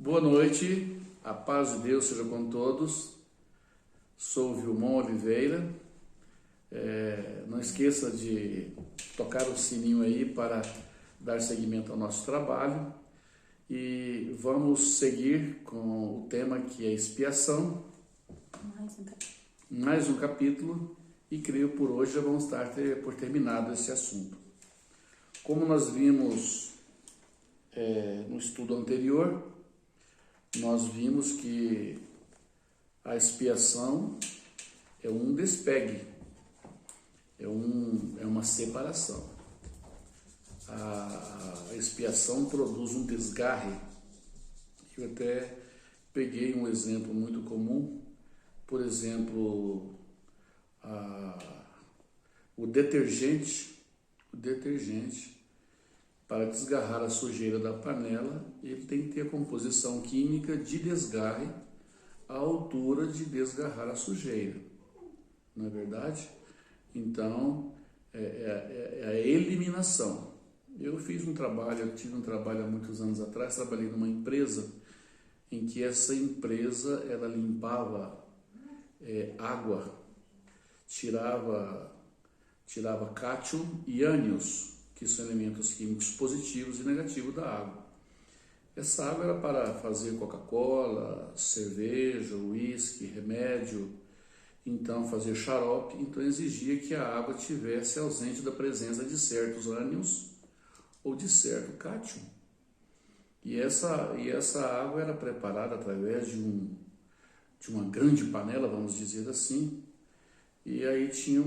Boa noite, a paz de Deus seja com todos. Sou Vilmon Oliveira. Não esqueça de tocar o sininho aí para dar seguimento ao nosso trabalho. E vamos seguir com o tema que é expiação. Mais um capítulo. E creio por hoje já vamos estar por terminado esse assunto. Como nós vimos no estudo anterior, nós vimos que a expiação é um despegue, é uma separação. A expiação produz um desgarre. Eu até peguei um exemplo muito comum, por exemplo, o detergente, para desgarrar a sujeira da panela, ele tem que ter a composição química de desgarre à altura de desgarrar a sujeira, não é verdade? Então, é a eliminação. Eu tive um trabalho há muitos anos atrás, trabalhei numa empresa em que essa empresa, ela limpava água, tirava cátion e ânions, que são elementos químicos positivos e negativos da água. Essa água era para fazer Coca-Cola, cerveja, uísque, remédio, então fazer xarope, então exigia que a água tivesse ausente da presença de certos ânions ou de certo cátion. E essa água era preparada através de uma grande panela, vamos dizer assim, e aí tinha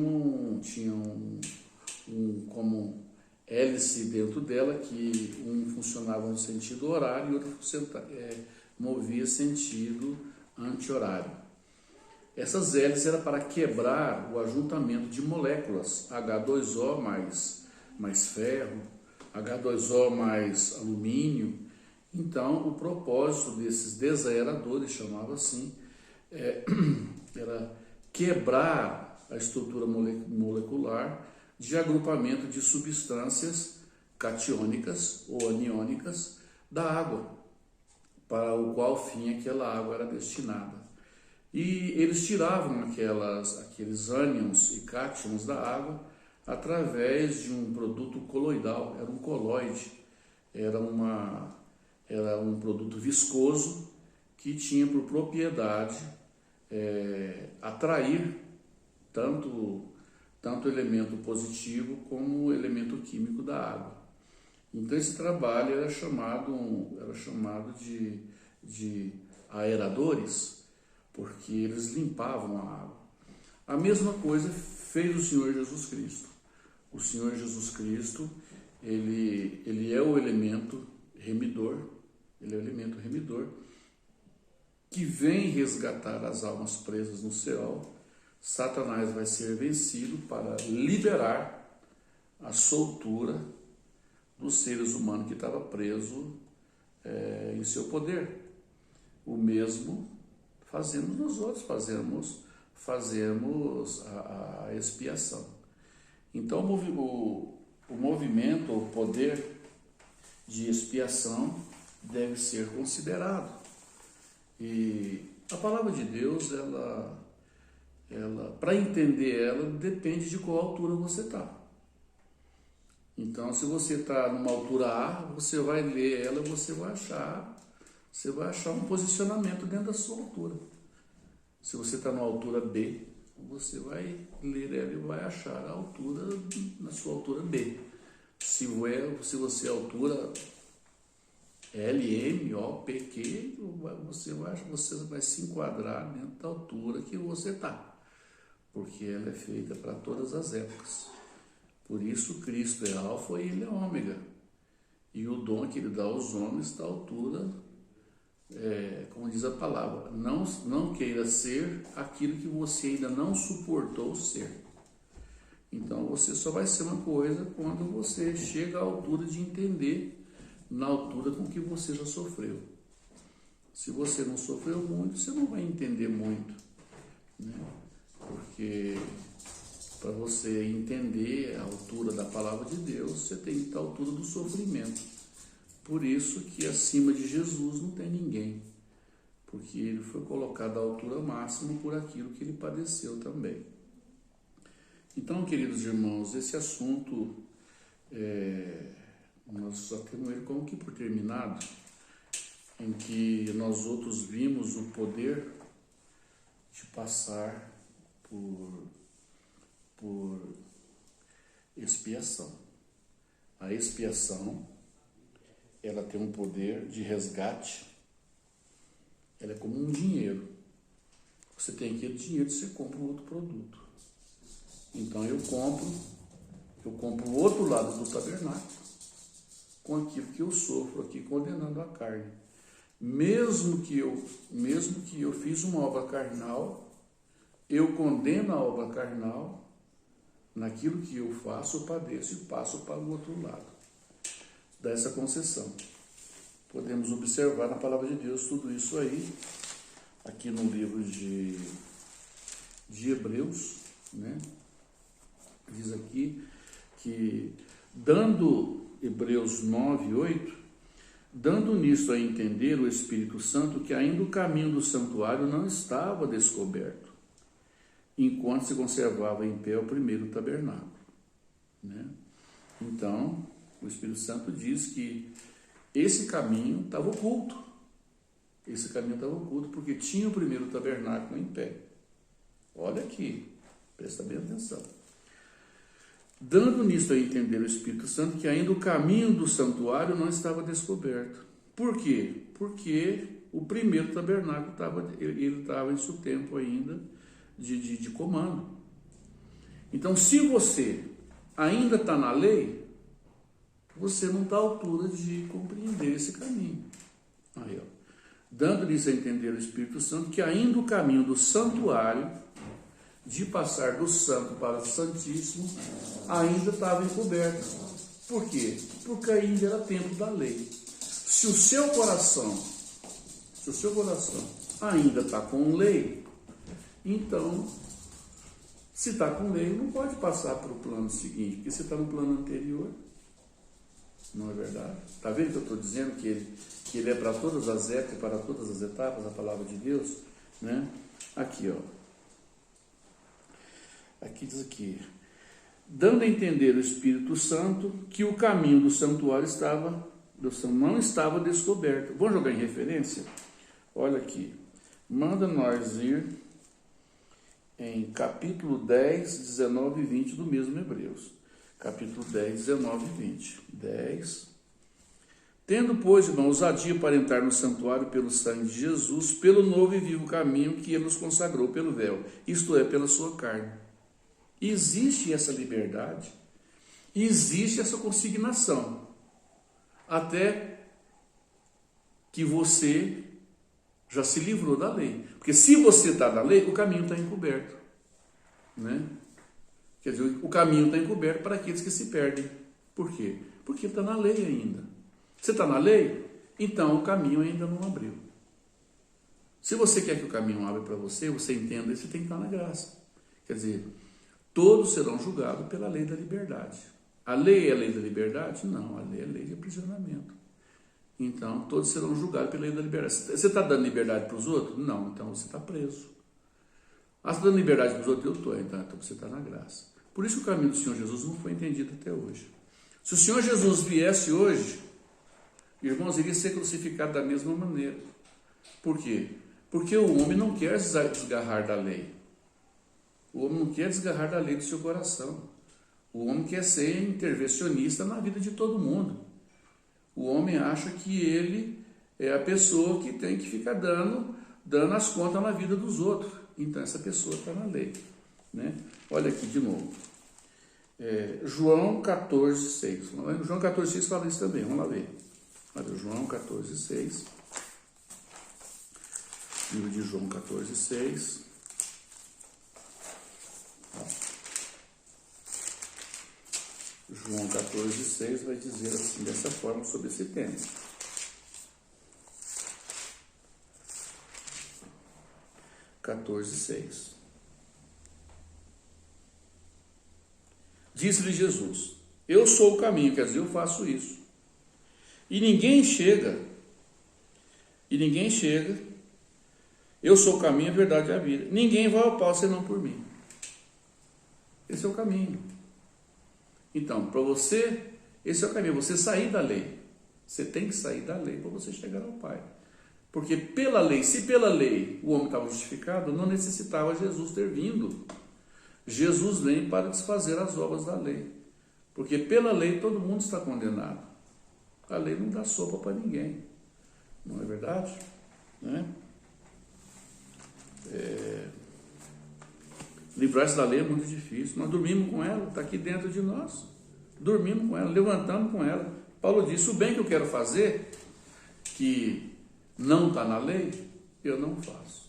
como hélice dentro dela, que um funcionava no sentido horário e outro movia sentido anti-horário. Essas hélices eram para quebrar o ajuntamento de moléculas, H2O mais ferro, H2O mais alumínio. Então, o propósito desses desaeradores, chamava assim, era quebrar a estrutura molecular de agrupamento de substâncias catiônicas ou aniônicas da água, para o qual fim aquela água era destinada. E eles tiravam aqueles ânions e cátions da água através de um produto coloidal, era um coloide, era um produto viscoso que tinha por propriedade atrair tanto elemento positivo como o elemento químico da água. Então esse trabalho era chamado de aeradores, porque eles limpavam a água. A mesma coisa fez o Senhor Jesus Cristo. O Senhor Jesus Cristo, ele é o elemento remidor, que vem resgatar as almas presas no céu. Satanás vai ser vencido para liberar a soltura dos seres humanos que estava preso em seu poder. O mesmo fazemos nós outros, fazemos a expiação. Então o movimento, o poder de expiação deve ser considerado. E a palavra de Deus, para entender ela, depende de qual altura você está. Então, se você está numa altura A, você vai ler ela, você vai achar um posicionamento dentro da sua altura. Se você está numa altura B, você vai ler ela e vai achar a altura na sua altura B. Se você é altura L, M, O, P, Q, você vai se enquadrar dentro da altura que você está, porque ela é feita para todas as épocas. Por isso Cristo é alfa e ele é ômega. E o dom que ele dá aos homens está à altura, como diz a palavra, não queira ser aquilo que você ainda não suportou ser. Então você só vai ser uma coisa quando você chega à altura de entender, na altura com que você já sofreu. Se você não sofreu muito, você não vai entender muito, né? Porque para você entender a altura da palavra de Deus, você tem que estar à altura do sofrimento. Por isso que acima de Jesus não tem ninguém, porque ele foi colocado à altura máxima por aquilo que ele padeceu também. Então, queridos irmãos, esse assunto, nós só temos ele como que por terminado, em que nós outros vimos o poder de passar por expiação. A expiação, ela tem um poder de resgate, ela é como um dinheiro. Você tem aquele dinheiro, você compra um outro produto. Então eu compro o outro lado do tabernáculo com aquilo que eu sofro aqui, condenando a carne. Mesmo que eu fiz uma obra carnal, eu condeno a obra carnal, naquilo que eu faço, eu padeço e passo para o outro lado. Dá essa concessão. Podemos observar na palavra de Deus tudo isso aí, aqui no livro de Hebreus, né? Diz aqui que, dando Hebreus 9, 8, dando nisto a entender o Espírito Santo que ainda o caminho do santuário não estava descoberto, enquanto se conservava em pé o primeiro tabernáculo, né? Então, o Espírito Santo diz que esse caminho estava oculto. Esse caminho estava oculto porque tinha o primeiro tabernáculo em pé. Olha aqui, presta bem atenção. Dando nisto a entender o Espírito Santo que ainda o caminho do santuário não estava descoberto. Por quê? Porque o primeiro tabernáculo estava em seu tempo ainda de comando. Então, se você ainda está na lei, você não está à altura de compreender esse caminho. Aí, ó. Dando-lhes a entender o Espírito Santo que ainda o caminho do santuário, de passar do santo para o santíssimo, ainda estava encoberto. Por quê? Porque ainda era tempo da lei. Se o seu coração ainda está com lei, então, se está com lei, não pode passar para o plano seguinte, porque você está no plano anterior. Não é verdade? Está vendo que eu estou dizendo que ele é para todas as épocas, para todas as etapas, a palavra de Deus, né? Aqui, ó. Aqui diz aqui, dando a entender o Espírito Santo que o caminho do santuário não estava descoberto. Vamos jogar em referência? Olha aqui, manda nós ir em capítulo 10, 19 e 20 do mesmo Hebreus. Capítulo 10, 19 e 20. 10. Tendo, pois, irmão, ousadia para entrar no santuário pelo sangue de Jesus, pelo novo e vivo caminho que ele nos consagrou pelo véu, isto é, pela sua carne. Existe essa liberdade, existe essa consignação, até que você já se livrou da lei. Porque se você está na lei, o caminho está encoberto, né? Quer dizer, o caminho está encoberto para aqueles que se perdem. Por quê? Porque está na lei ainda. Você está na lei? Então o caminho ainda não abriu. Se você quer que o caminho abra para você, você entenda, você tem que estar na graça. Quer dizer, todos serão julgados pela lei da liberdade. A lei é a lei da liberdade? Não, a lei é a lei de aprisionamento. Então, todos serão julgados pela lei da liberdade. Você está dando liberdade para os outros? Não, então você está preso. Ah, você está dando liberdade para os outros? Eu estou, então você está na graça. Por isso que o caminho do Senhor Jesus não foi entendido até hoje. Se o Senhor Jesus viesse hoje, irmãos, iria ser crucificado da mesma maneira. Por quê? Porque o homem não quer desgarrar da lei. O homem não quer desgarrar da lei do seu coração. O homem quer ser intervencionista na vida de todo mundo. O homem acha que ele é a pessoa que tem que ficar dando as contas na vida dos outros. Então essa pessoa está na lei, né? Olha aqui de novo. João 14, 6. João 14, 6 fala isso também. Vamos lá ver. Olha, João 14, 6. Livro de João 14, 6. João 14, 6 vai dizer assim, dessa forma, sobre esse tema. Disse-lhe Jesus, eu sou o caminho, quer dizer, eu faço isso. E ninguém chega, eu sou o caminho, a verdade e a vida. Ninguém vai ao Pai senão por mim. Esse é o caminho. Então, para você, esse é o caminho, você sair da lei. Você tem que sair da lei para você chegar ao Pai. Porque pela lei, se pela lei o homem estava justificado, não necessitava Jesus ter vindo. Jesus vem para desfazer as obras da lei. Porque pela lei todo mundo está condenado. A lei não dá sopa para ninguém. Não é verdade? Né? Livrar-se da lei é muito difícil. Nós dormimos com ela, está aqui dentro de nós. Dormimos com ela, levantamos com ela. Paulo disse, o bem que eu quero fazer, que não está na lei, eu não faço.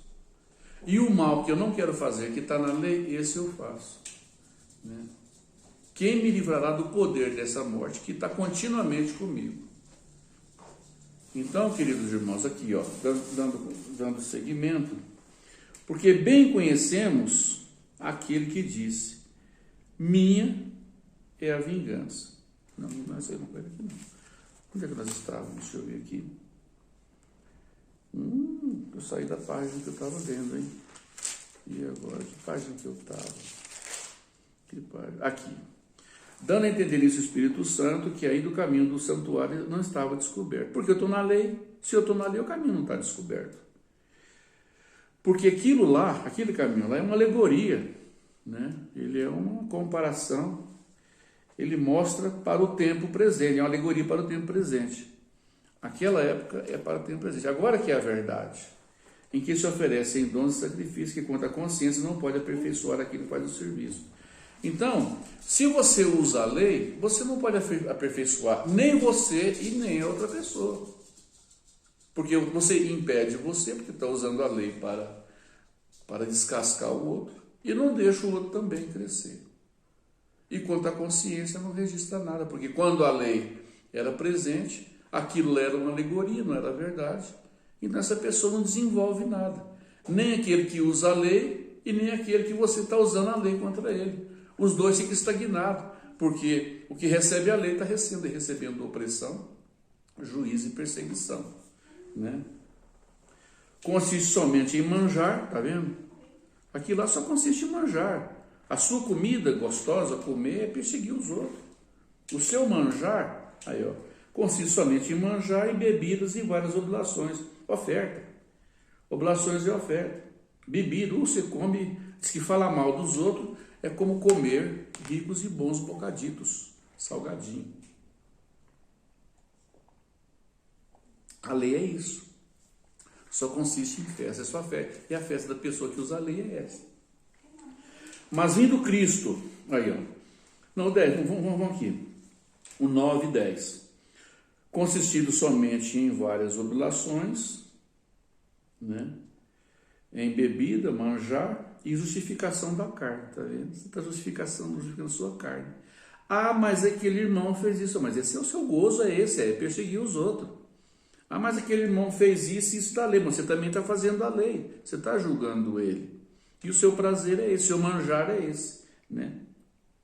E o mal que eu não quero fazer, que está na lei, esse eu faço. Né? Quem me livrará do poder dessa morte, que está continuamente comigo? Então, queridos irmãos, aqui, ó, dando seguimento, porque bem conhecemos aquele que disse, minha é a vingança. Não, não sei, não foi aqui não. Onde é que nós estávamos? Deixa eu ver aqui. Eu saí da página que eu estava lendo, hein? E agora, que página que eu estava? Aqui. Dando a entender isso o Espírito Santo, que aí do caminho do santuário não estava descoberto. Porque eu estou na lei. Se eu estou na lei, o caminho não está descoberto. Porque aquele caminho lá é uma alegoria, né? Ele é uma comparação, ele mostra para o tempo presente, é uma alegoria para o tempo presente. Aquela época é para o tempo presente. Agora que é a verdade, em que se oferecem dons de sacrifício, que quanto à consciência não pode aperfeiçoar aquilo que faz o serviço. Então, se você usa a lei, você não pode aperfeiçoar nem você e nem a outra pessoa. Porque você impede você, porque está usando a lei para descascar o outro, e não deixa o outro também crescer. E quanto à consciência, não registra nada, porque quando a lei era presente, aquilo era uma alegoria, não era verdade. Então essa pessoa não desenvolve nada. Nem aquele que usa a lei e nem aquele que você está usando a lei contra ele. Os dois ficam estagnados, porque o que recebe a lei está recebendo opressão, juízo e perseguição. Né? Consiste somente em manjar, tá vendo? Aquilo lá só consiste em manjar. A sua comida gostosa, comer, é perseguir os outros. O seu manjar, aí ó, consiste somente em manjar e bebidas e várias oblações. Oferta. Oblações e oferta. Bebida, você come, diz que falar mal dos outros é como comer ricos e bons bocaditos, salgadinho. A lei é isso. Só consiste em festa, é só festa. E a festa da pessoa que usa a lei é essa. Mas vindo Cristo, aí ó, não, 10, vamos aqui, o 9 e 10, consistindo somente em várias oblações, né? Em bebida, manjar e justificação da carne, tá vendo? Você está justificando a sua carne. Ah, mas aquele irmão fez isso, mas esse é o seu gozo, é perseguir os outros. Ah, mas aquele irmão fez isso da lei, mas você também está fazendo a lei, você está julgando ele. E o seu prazer é esse, o seu manjar é esse, né?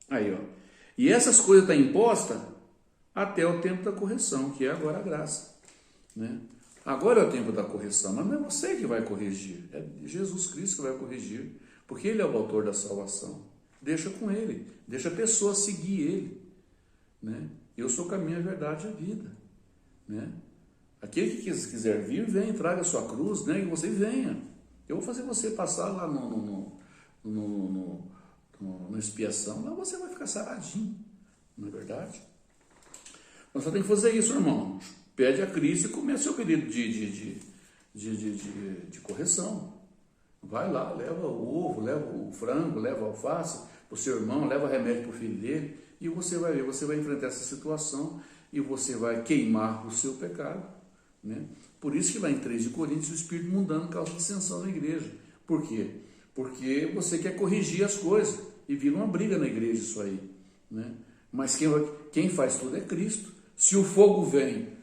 Aí, ó. E essas coisas estão impostas até o tempo da correção, que é agora a graça, né? Agora é o tempo da correção, mas não é você que vai corrigir, é Jesus Cristo que vai corrigir, porque Ele é o autor da salvação. Deixa com Ele, deixa a pessoa seguir Ele, né? Eu sou o caminho, a verdade e a vida, né? Aquele que quiser vir, vem, traga a sua cruz, né? E você venha. Eu vou fazer você passar lá na expiação, lá você vai ficar saradinho, não é verdade? Nós só tem que fazer isso, irmão. Pede a Cristo e começa o seu período de correção. Vai lá, leva o ovo, leva o frango, leva a alface para o seu irmão, leva remédio para o filho dele, e você vai ver, você vai enfrentar essa situação e você vai queimar o seu pecado, né? Por isso que lá em 3 de Coríntios o espírito mundano causa dissensão na igreja. Por quê? Porque você quer corrigir as coisas e vira uma briga na igreja isso aí, né? Mas quem faz tudo é Cristo. Se o fogo vem,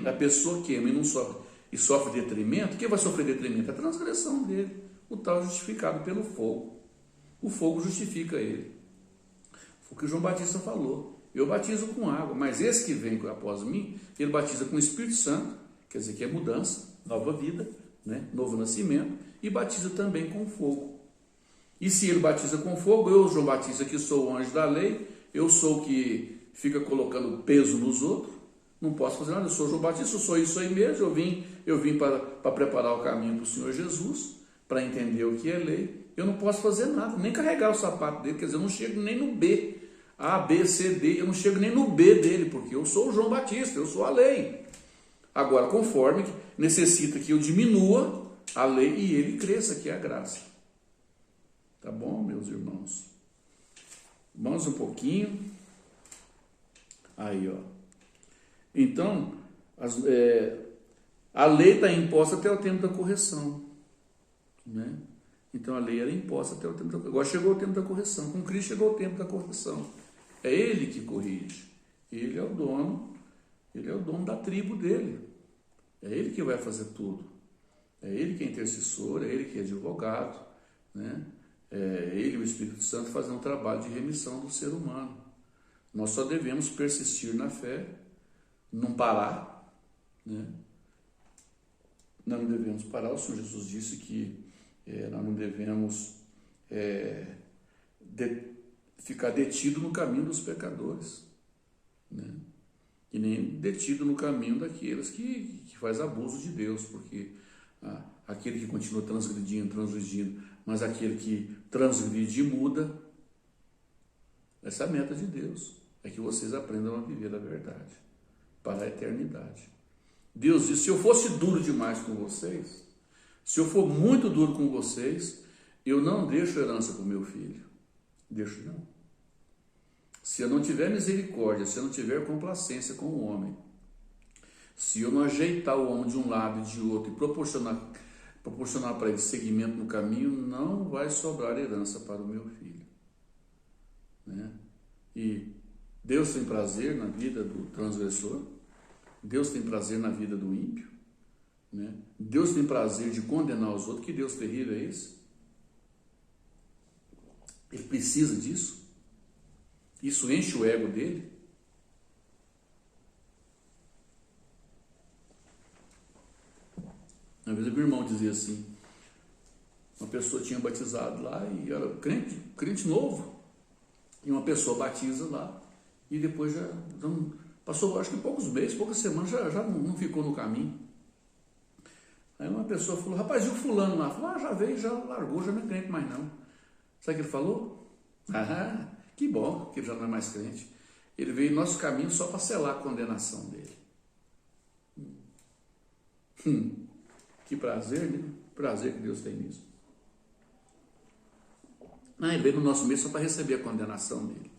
a pessoa queima e não sofre, e sofre detrimento, quem vai sofrer detrimento? É a transgressão dele, o tal justificado pelo fogo. O fogo justifica ele. Foi o que o João Batista falou. eu batizo com água, mas esse que vem após mim, ele batiza com o Espírito Santo, quer dizer que é mudança, nova vida, né? Novo nascimento, e batiza também com fogo. E se ele batiza com fogo, eu, João Batista, que sou o anjo da lei, eu sou o que fica colocando peso nos outros, não posso fazer nada, eu sou João Batista, eu sou isso aí mesmo, eu vim para preparar o caminho para o Senhor Jesus, para entender o que é lei, eu não posso fazer nada, nem carregar o sapato dele, quer dizer, eu não chego nem no B, A, B, C, D, eu não chego nem no B dele, porque eu sou o João Batista, eu sou a lei. Agora, conforme necessita que eu diminua a lei e ele cresça, que é a graça. Tá bom, meus irmãos? Vamos um pouquinho. Aí, ó. Então, a lei está imposta até o tempo da correção, né? Então a lei era imposta até o tempo da correção. Agora chegou o tempo da correção. Com Cristo chegou o tempo da correção. É Ele que corrige. Ele é o dono da tribo dele. É Ele que vai fazer tudo. É Ele que é intercessor, é Ele que é advogado, né? É Ele, o Espírito Santo, fazendo um trabalho de remissão do ser humano. Nós só devemos persistir na fé, não parar, né? Nós não devemos parar. O Senhor Jesus disse que nós não devemos ficar detido no caminho dos pecadores, né? E nem detido no caminho daqueles que faz abuso de Deus, porque aquele que continua transgredindo, mas aquele que transgride e muda, essa é a meta de Deus, é que vocês aprendam a viver a verdade para a eternidade. Deus disse: se eu fosse duro demais com vocês, se eu for muito duro com vocês, eu não deixo herança para o meu filho. Deixo não. Se eu não tiver misericórdia, se eu não tiver complacência com o homem, se eu não ajeitar o homem de um lado e de outro e proporcionar para ele seguimento no caminho, não vai sobrar herança para o meu filho, né? E Deus tem prazer na vida do transgressor, Deus tem prazer na vida do ímpio, né? Deus tem prazer de condenar os outros. Que Deus terrível é esse? Ele precisa disso? Isso enche o ego dele? Às vezes meu irmão dizia assim, uma pessoa tinha batizado lá e era crente novo, e uma pessoa batiza lá e depois já passou, acho que poucos meses, poucas semanas, já não ficou no caminho. Aí uma pessoa falou: rapaz, e o fulano lá? Falou: já veio, já largou, já não é crente mais não. Sabe o que ele falou? Que bom que ele já não é mais crente. Ele veio em nosso caminho só para selar a condenação dele. Que prazer, né? Prazer que Deus tem nisso. Ele veio no nosso meio só para receber a condenação dele.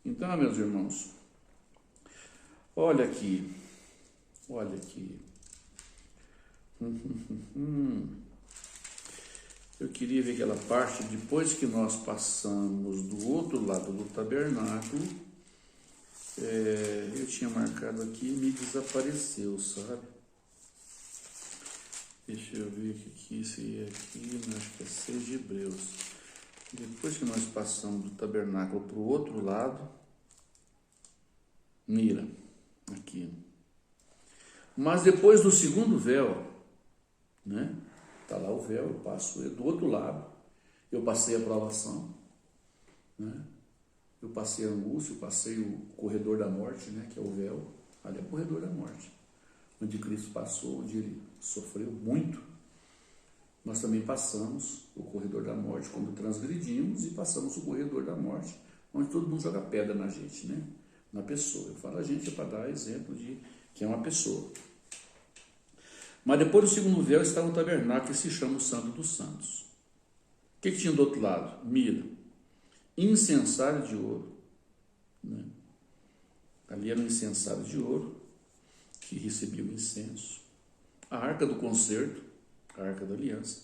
Então, meus irmãos, olha aqui. Eu queria ver aquela parte, depois que nós passamos do outro lado do tabernáculo, eu tinha marcado aqui e me desapareceu, sabe? Deixa eu ver aqui, se é aqui, acho que é 6 de Hebreus. Depois que nós passamos do tabernáculo para o outro lado, mira, aqui. Mas depois do segundo véu, né? Está lá o véu, eu passo do outro lado, eu passei a provação, né? Eu passei a angústia, eu passei o corredor da morte, né? Que é o véu, ali é o corredor da morte, onde Cristo passou, onde ele sofreu muito. Nós também passamos o corredor da morte quando transgredimos, e passamos o corredor da morte, onde todo mundo joga pedra na gente, né? Na pessoa. Eu falo a gente para dar exemplo de que é uma pessoa. Mas depois do segundo véu está o tabernáculo, que se chama o Santo dos Santos. O que tinha do outro lado? Mira, incensário de ouro, né? Ali era um incensário de ouro que recebia o incenso. A arca do concerto, a arca da aliança,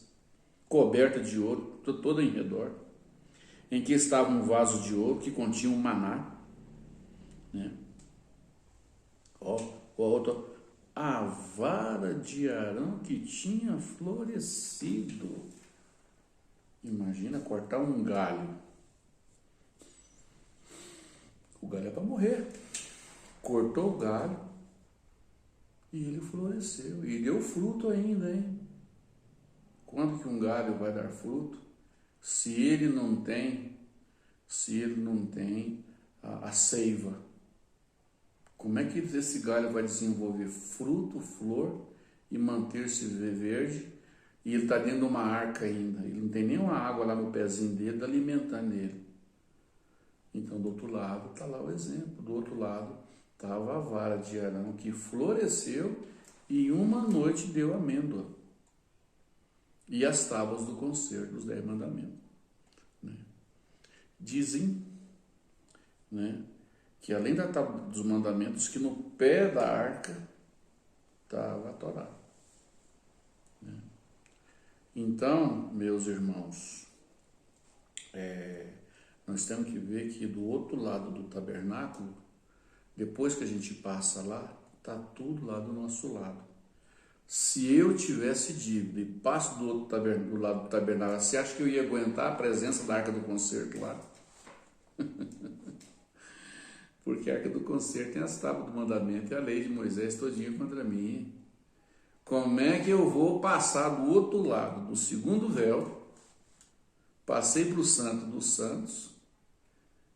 coberta de ouro, toda em redor, em que estava um vaso de ouro que continha um maná, né? A vara de Arão que tinha florescido. Imagina cortar um galho. O galho é para morrer. Cortou o galho e ele floresceu. E deu fruto ainda, hein? Quando que um galho vai dar fruto? Se ele não tem a seiva. Como é que esse galho vai desenvolver fruto, flor e manter-se verde? E ele está dentro de uma arca ainda. Ele não tem nenhuma água lá no pezinho dele alimentando ele. Então, do outro lado, está lá o exemplo. Do outro lado, estava a vara de Arão que floresceu e uma noite deu amêndoa. E as tábuas do concerto dos 10 mandamentos. Né? Dizem, né, que além da tábua dos mandamentos, que no pé da arca estava a Torá. Né? Então, meus irmãos, nós temos que ver que do outro lado do tabernáculo, depois que a gente passa lá, está tudo lá do nosso lado. Se eu tivesse dívida e passo do lado do tabernáculo, você acha que eu ia aguentar a presença da arca do concerto lá? Porque a arca do concerto tem as tábuas do mandamento e a lei de Moisés todinha contra mim. Como é que eu vou passar do outro lado, do segundo véu, passei para o santo dos santos,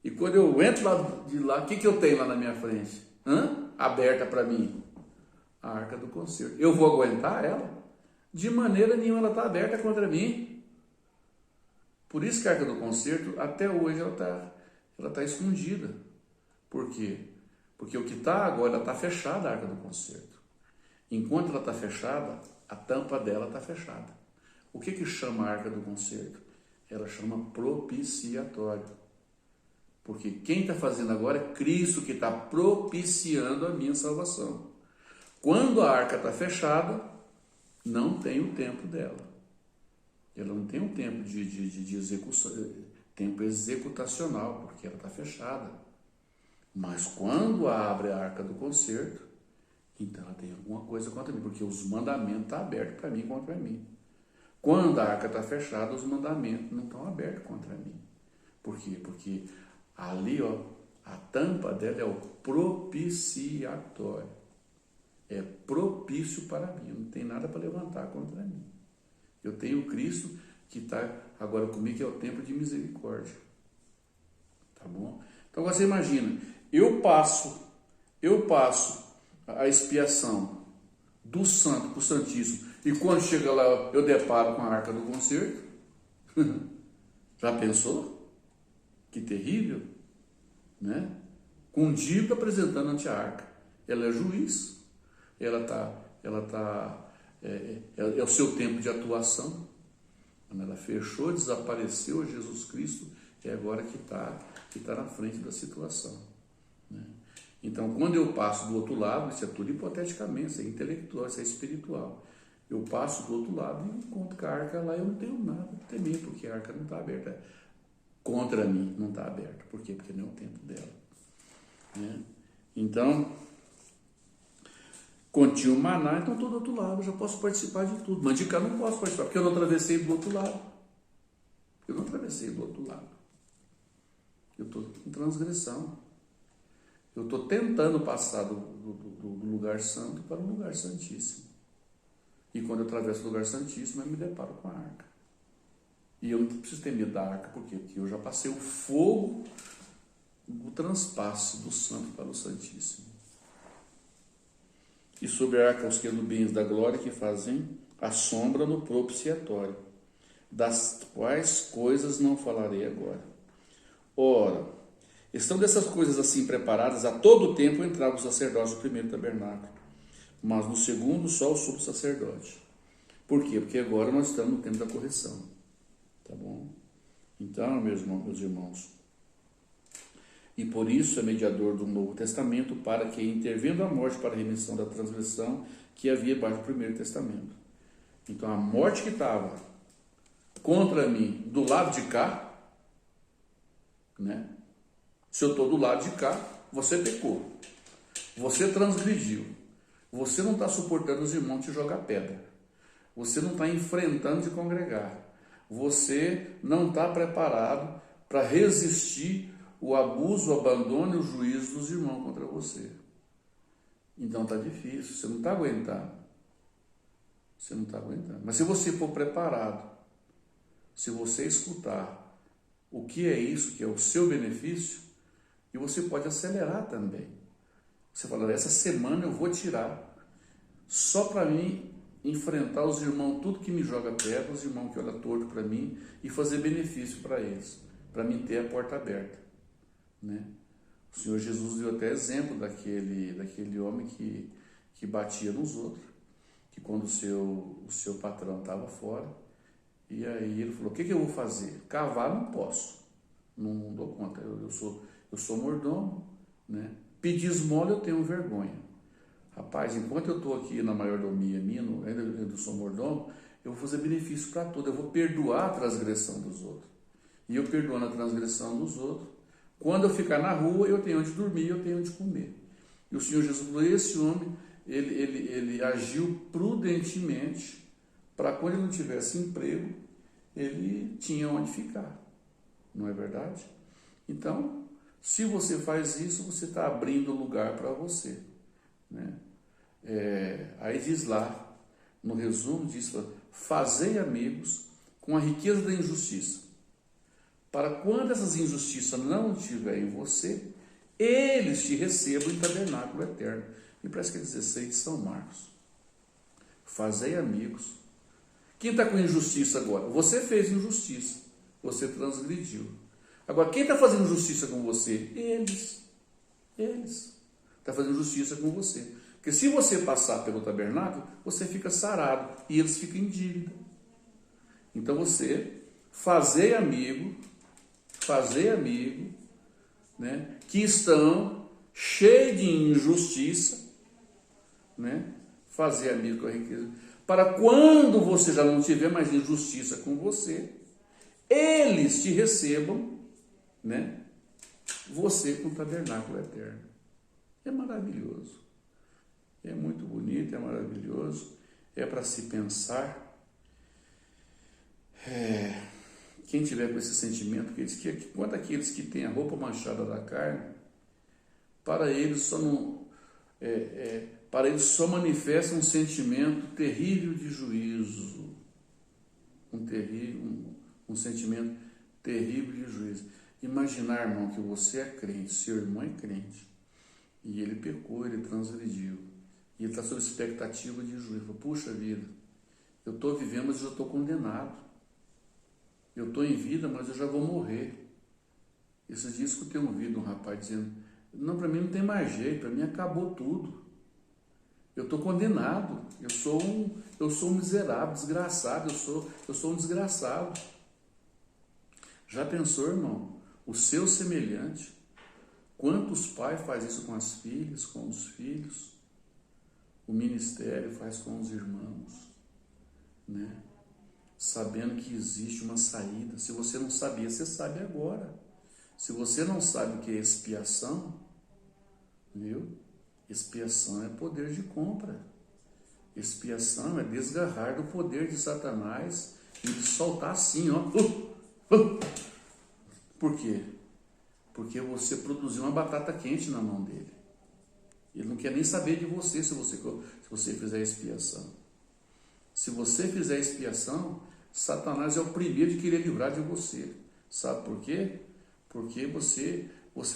e quando eu entro lá de lá, o que eu tenho lá na minha frente? Aberta para mim? A arca do concerto. Eu vou aguentar ela? De maneira nenhuma ela está aberta contra mim. Por isso que a arca do concerto, até hoje, ela tá escondida. Por quê? Porque o que está agora, ela está fechada, a arca do concerto. Enquanto ela está fechada, a tampa dela está fechada. O que chama a arca do concerto? Ela chama propiciatório. Porque quem está fazendo agora é Cristo, que está propiciando a minha salvação. Quando a arca está fechada, não tem o tempo dela. Ela não tem um tempo de execução, tempo executacional, porque ela está fechada. Mas quando abre a arca do concerto, então ela tem alguma coisa contra mim, porque os mandamentos estão abertos para mim e contra mim. Quando a arca está fechada, os mandamentos não estão abertos contra mim. Por quê? Porque ali, a tampa dela é o propiciatório. É propício para mim, não tem nada para levantar contra mim. Eu tenho o Cristo que está agora comigo, que é o tempo de misericórdia. Tá bom? Então você imagina, eu passo a expiação do santo para o santíssimo, e quando chega lá eu deparo com a arca do concerto. Já pensou? Que terrível, né? Com dívida apresentando ante a arca. Ela é juiz, é o seu tempo de atuação. Quando ela fechou, desapareceu Jesus Cristo, é agora que está na frente da situação. Né? Então, quando eu passo do outro lado, isso é tudo hipoteticamente, isso é intelectual, isso é espiritual. Eu passo do outro lado e encontro com a arca lá, eu não tenho nada a temer, porque a arca não está aberta. Contra mim não está aberta. Por quê? Porque não é o tempo dela. Né? Então, continha o maná, então estou do outro lado, eu já posso participar de tudo. Mas de cá não posso participar, porque eu não atravessei do outro lado. Eu não atravessei do outro lado. Eu estou em transgressão. Eu estou tentando passar do lugar santo para o lugar santíssimo. E quando eu atravesso o lugar santíssimo, eu me deparo com a arca. E eu não preciso ter medo da arca, por quê? Porque eu já passei o fogo do transpasse do santo para o santíssimo. E sobre a arca os querubins da glória que fazem a sombra no propiciatório, das quais coisas não falarei agora. Ora, estão dessas coisas assim preparadas, a todo tempo entrava o sacerdote no primeiro tabernáculo, mas no segundo só o sumo sacerdote. Por quê? Porque agora nós estamos no tempo da correção. Tá bom? Então, meus irmãos, e por isso é mediador do Novo Testamento, para que, intervindo a morte para a remissão da transgressão que havia debaixo do primeiro testamento. Então, a morte que estava contra mim do lado de cá, né? Se eu estou do lado de cá, você pecou, você transgrediu, você não está suportando os irmãos te jogar pedra, você não está enfrentando de congregar, você não está preparado para resistir o abuso, o abandono e o juízo dos irmãos contra você. Então está difícil, você não está aguentando. Você não está aguentando. Mas se você for preparado, se você escutar o que é isso, que é o seu benefício, e você pode acelerar também. Você fala, essa semana eu vou tirar só para mim enfrentar os irmãos, tudo que me joga pedra, os irmãos que olham torto para mim, e fazer benefício para eles, para mim ter a porta aberta, né? O Senhor Jesus deu até exemplo daquele homem que batia nos outros, que quando o seu patrão estava fora, e aí ele falou, o que eu vou fazer? Cavar não posso, não dou conta, eu sou mordomo, né? Pedir esmola eu tenho vergonha. Rapaz, enquanto eu estou aqui na maiordomia minha, ainda eu sou mordomo, eu vou fazer benefício para todos, eu vou perdoar a transgressão dos outros. E eu perdoando a transgressão dos outros, quando eu ficar na rua, eu tenho onde dormir, eu tenho onde comer. E o Senhor Jesus falou, esse homem, ele agiu prudentemente, para quando ele não tivesse emprego, ele tinha onde ficar. Não é verdade? Então, se você faz isso, você está abrindo lugar para você, né? Aí diz lá, no resumo, diz, fazei amigos com a riqueza da injustiça, para quando essas injustiças não estiverem em você, eles te recebam em tabernáculo eterno. E parece que é 16 de São Marcos. Fazei amigos. Quem está com injustiça agora? Você fez injustiça, você transgrediu. Agora, quem está fazendo justiça com você? Eles. Está fazendo justiça com você. Porque se você passar pelo tabernáculo, você fica sarado e eles ficam em dívida. Então você, fazei amigo, né, que estão cheios de injustiça, né, fazer amigo com a riqueza, para quando você já não tiver mais injustiça com você, eles te recebam, né, você com o tabernáculo eterno. É maravilhoso, é muito bonito, é maravilhoso, é para se pensar. Quem tiver com esse sentimento, que diz que quanto aqueles que têm a roupa manchada da carne, para eles só manifesta um sentimento terrível de juízo, um sentimento terrível de juízo. Imaginar, irmão, que você é crente, seu irmão é crente, e ele pecou, ele transgrediu, e ele está sob expectativa de juízo. Puxa vida, eu estou vivendo, mas eu já estou condenado. Eu estou em vida, mas eu já vou morrer. Esses dias que eu tenho ouvido um rapaz dizendo, não, para mim não tem mais jeito, para mim acabou tudo. Eu estou condenado, eu sou um miserável, desgraçado, eu sou um desgraçado. Já pensou, irmão? O seu semelhante, quantos pais fazem isso com as filhas, com os filhos? O ministério faz com os irmãos, né? Sabendo que existe uma saída. Se você não sabia, você sabe agora. Se você não sabe o que é expiação, viu? Expiação é poder de compra. Expiação é desgarrar do poder de Satanás e de soltar assim, ó. Por quê? Porque você produziu uma batata quente na mão dele. Ele não quer nem saber de você se você fizer expiação. Se você fizer expiação, Satanás é o primeiro de querer livrar de você. Sabe por quê? Porque você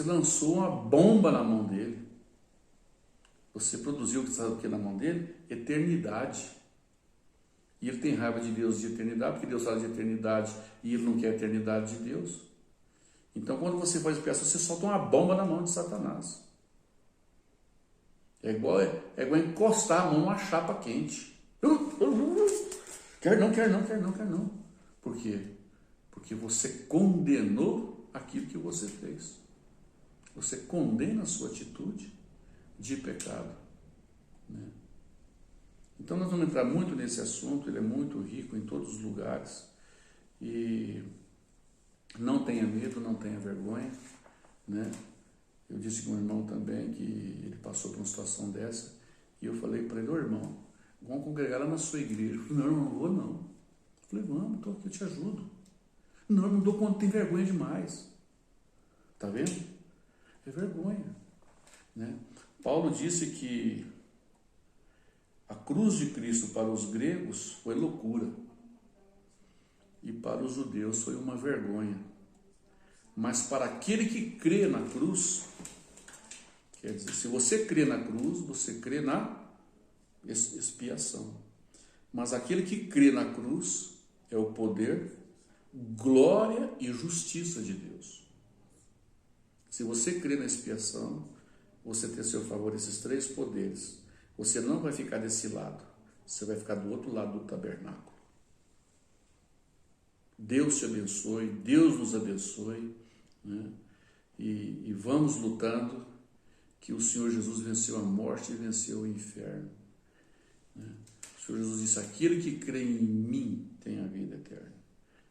lançou uma bomba na mão dele. Você produziu, sabe o que na mão dele? Eternidade. E ele tem raiva de Deus de eternidade, porque Deus fala de eternidade e ele não quer a eternidade de Deus. Então, quando você faz expiação, você solta uma bomba na mão de Satanás. É igual encostar a mão numa chapa quente. Quer não. Por quê? Porque você condenou aquilo que você fez. Você condena a sua atitude de pecado, né? Então nós vamos entrar muito nesse assunto, ele é muito rico em todos os lugares. E não tenha medo, não tenha vergonha, né? Eu disse com o irmão também que ele passou por uma situação dessa, e eu falei para ele, irmão, vamos congregar lá na sua igreja. Eu falei, não vou não. Eu falei, vamos, estou aqui, eu te ajudo. Não dou conta, tem vergonha demais. Está vendo? É vergonha, né? Paulo disse que a cruz de Cristo para os gregos foi loucura e para os judeus foi uma vergonha. Mas para aquele que crê na cruz, quer dizer, se você crê na cruz, você crê na expiação. Mas aquele que crê na cruz é o poder, glória e justiça de Deus. Se você crê na expiação, você tem a seu favor esses três poderes. Você não vai ficar desse lado, você vai ficar do outro lado do tabernáculo. Deus te abençoe, Deus nos abençoe, né? E vamos lutando, que o Senhor Jesus venceu a morte e venceu o inferno, né? O Senhor Jesus disse: aquele que crê em mim tem a vida eterna.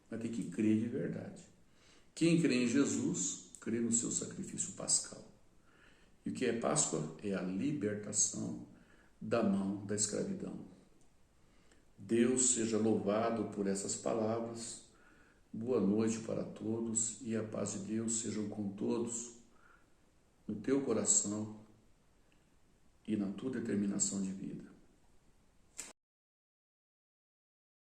Mas tem que crer de verdade. Quem crê em Jesus, crê no seu sacrifício pascal. E o que é Páscoa? É a libertação da mão da escravidão. Deus seja louvado por essas palavras. Boa noite para todos e a paz de Deus sejam com todos no teu coração e na tua determinação de vida.